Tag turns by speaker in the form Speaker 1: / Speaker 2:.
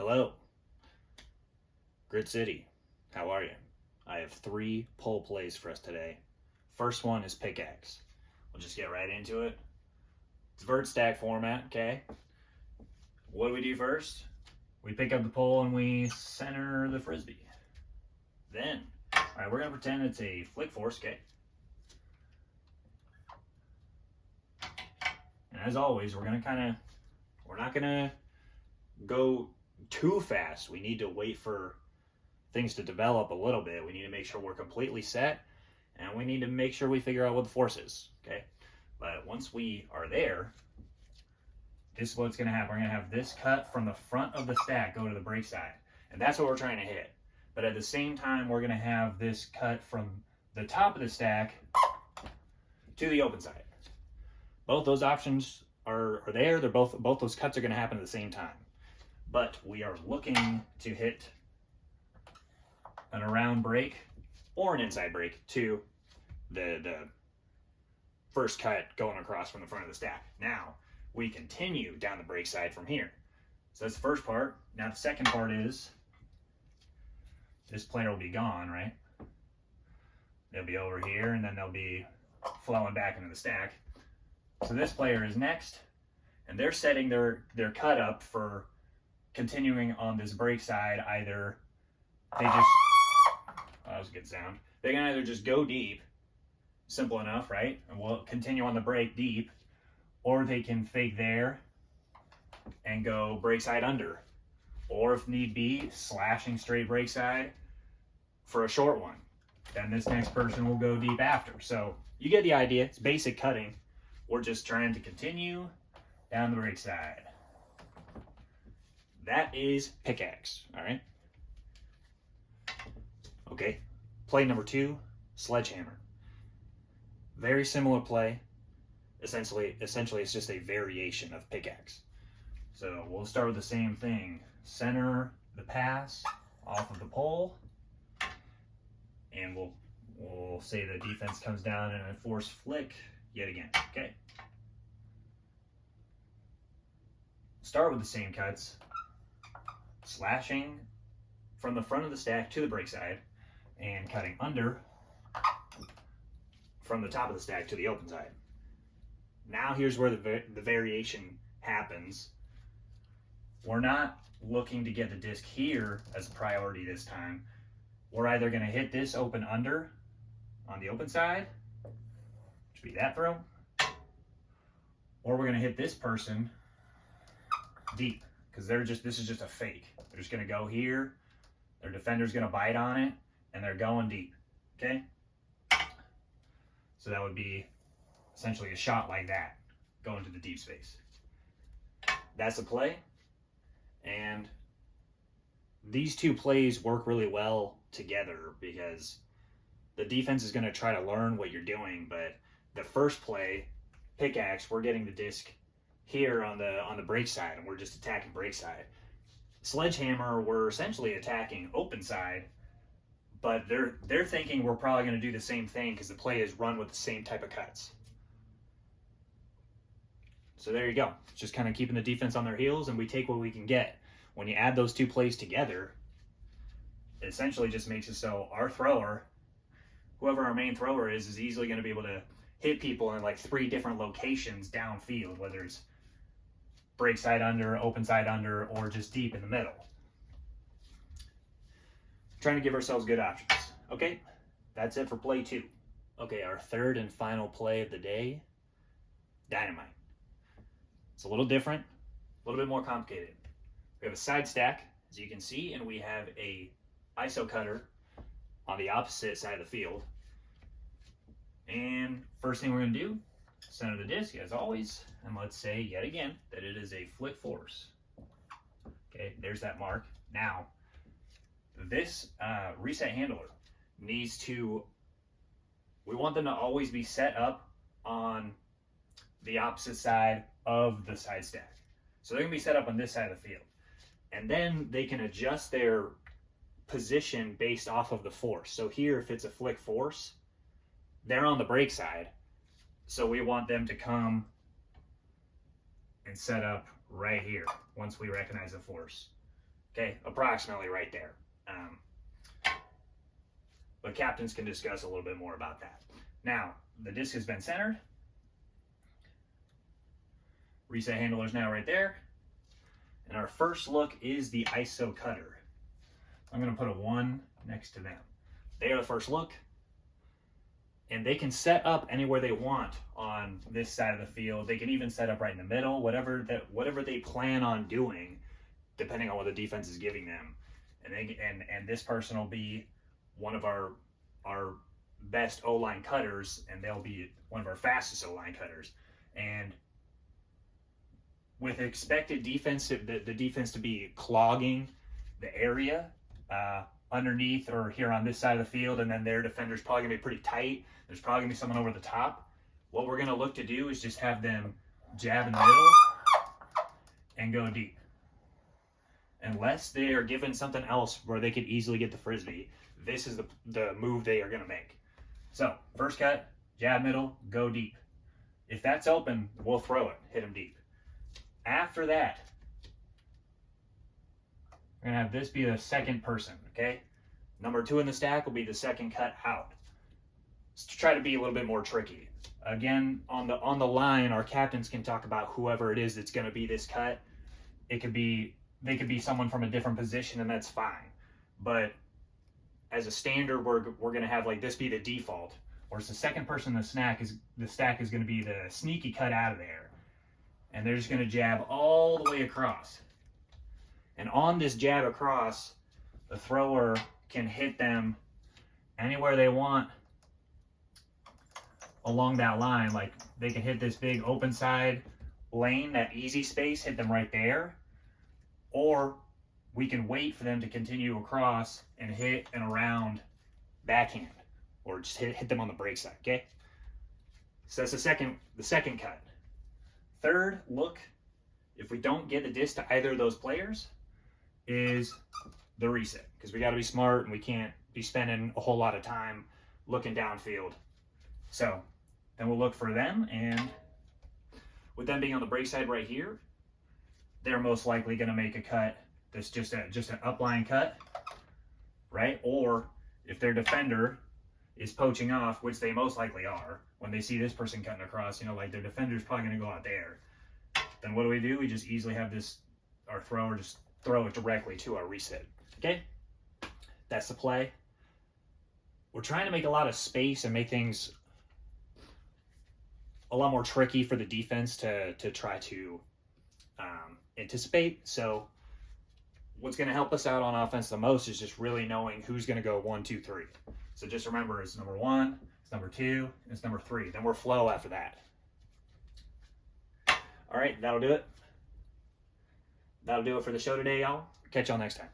Speaker 1: Hello, Grid City. How are you? I have 3 pull plays for us today. First one is pickaxe. We'll just get right into it. It's vert stack format, okay? What do we do first? We pick up the pole and we center the frisbee. Then, all right, we're gonna pretend it's a flick force, okay? And as always, we're not gonna go too fast. We need to wait for things to develop a little bit. We need to make sure we're completely set, and we need to make sure we figure out what the force is, okay? But once we are there, this is what's gonna happen. We're gonna have this cut from the front of the stack go to the brake side, and that's what we're trying to hit. But at the same time, we're gonna have this cut from the top of the stack to the open side. Both those options are there. They're both those cuts are gonna happen at the same time. But we are looking to hit an around brake or an inside brake to the first cut going across from the front of the stack. Now we continue down the brake side from here. So that's the first part. Now the second part is this player will be gone, right? They'll be over here and then they'll be flowing back into the stack. So this player is next, and they're setting their cut up for continuing on this brake side. Either they just, that was a good sound. They can either just go deep, simple enough, right? And we'll continue on the brake deep, or they can fake there and go brake side under. Or if need be, slashing straight brake side for a short one. Then this next person will go deep after. So you get the idea. It's basic cutting. We're just trying to continue down the brake side. That is pickaxe, all right? Okay, play number 2, sledgehammer. Very similar play. Essentially, it's just a variation of pickaxe. So we'll start with the same thing. Center the pass off of the pole, and we'll say the defense comes down and a force flick yet again, okay? Start with the same cuts, slashing from the front of the stack to the brake side and cutting under from the top of the stack to the open side. Now here's where the variation happens. We're not looking to get the disc here as a priority this time. We're either going to hit this open under on the open side, which would be that throw, or we're going to hit this person deep, because this is just a fake. They're just going to go here, their defender's going to bite on it, and they're going deep, okay? So that would be essentially a shot like that, going to the deep space. That's a play, and these two plays work really well together because the defense is going to try to learn what you're doing, but the first play, pickaxe, we're getting the disc here on the brake side, and we're just attacking brake side. Sledgehammer, we're essentially attacking open side, but they're thinking we're probably going to do the same thing because the play is run with the same type of cuts. So there you go. Just kind of keeping the defense on their heels, and we take what we can get. When you add those two plays together, it essentially just makes it so our thrower, whoever our main thrower is easily going to be able to hit people in like 3 different locations downfield, whether it's brake side under, open side under, or just deep in the middle. Trying to give ourselves good options. Okay, that's it for play 2. Okay, our third and final play of the day, dynamite. It's a little different, a little bit more complicated. We have a side stack, as you can see, and we have a ISO cutter on the opposite side of the field. And first thing we're going to do, center the disc as always, and let's say yet again that it is a flick force. Okay, there's that mark. Now, this reset handler needs to, we want them to always be set up on the opposite side of the side stack. So they're going to be set up on this side of the field. And then they can adjust their position based off of the force. So here, if it's a flick force, they're on the brake side. So we want them to come and set up right here once we recognize the force. Okay, approximately right there. But captains can discuss a little bit more about that. Now, the disc has been centered. Reset handle is now right there. And our first look is the ISO cutter. I'm going to put a 1 next to them. They are the first look. And they can set up anywhere they want on this side of the field. They can even set up right in the middle, whatever they plan on doing, depending on what the defense is giving them. And this person will be one of our best O-line cutters, and they'll be one of our fastest O-line cutters. And with expected defense, the defense to be clogging the area underneath or here on this side of the field, and then their defender's probably going to be pretty tight. There's probably going to be someone over the top. What we're going to look to do is just have them jab in the middle and go deep. Unless they are given something else where they could easily get the frisbee, this is the move they are going to make. So, first cut, jab middle, go deep. If that's open, we'll throw it, hit them deep. After that, we're going to have this be the second person, okay? Number 2 in the stack will be the second cut out. Let's try to be a little bit more tricky. Again, on the line, our captains can talk about whoever it is that's going to be this cut. They could be someone from a different position, and that's fine. But as a standard, we're going to have like this be the default, or it's the second person in the stack is going to be the sneaky cut out of there, and they're just going to jab all the way across. And on this jab across, the thrower can hit them anywhere they want along that line. Like they can hit this big open side lane, that easy space, hit them right there, or we can wait for them to continue across and hit and around backhand, or just hit them on the break side, okay? So that's the second cut. Third look, if we don't get the disc to either of those players, is the reset, because we got to be smart and we can't be spending a whole lot of time looking downfield. So then we'll look for them, and with them being on the break side right here, they're most likely going to make a cut that's just an upline cut, right? Or if their defender is poaching off, which they most likely are, when they see this person cutting across, like their defender's probably going to go out there. Then what do? We just easily have our thrower just throw it directly to our reset. Okay? That's the play. We're trying to make a lot of space and make things a lot more tricky for the defense to try to anticipate. So what's going to help us out on offense the most is just really knowing who's going to go 1, 2, 3. So just remember, it's number 1, it's number 2, and it's number 3. Then we're flow after that. All right, that'll do it. That'll do it for the show today, y'all. Catch y'all next time.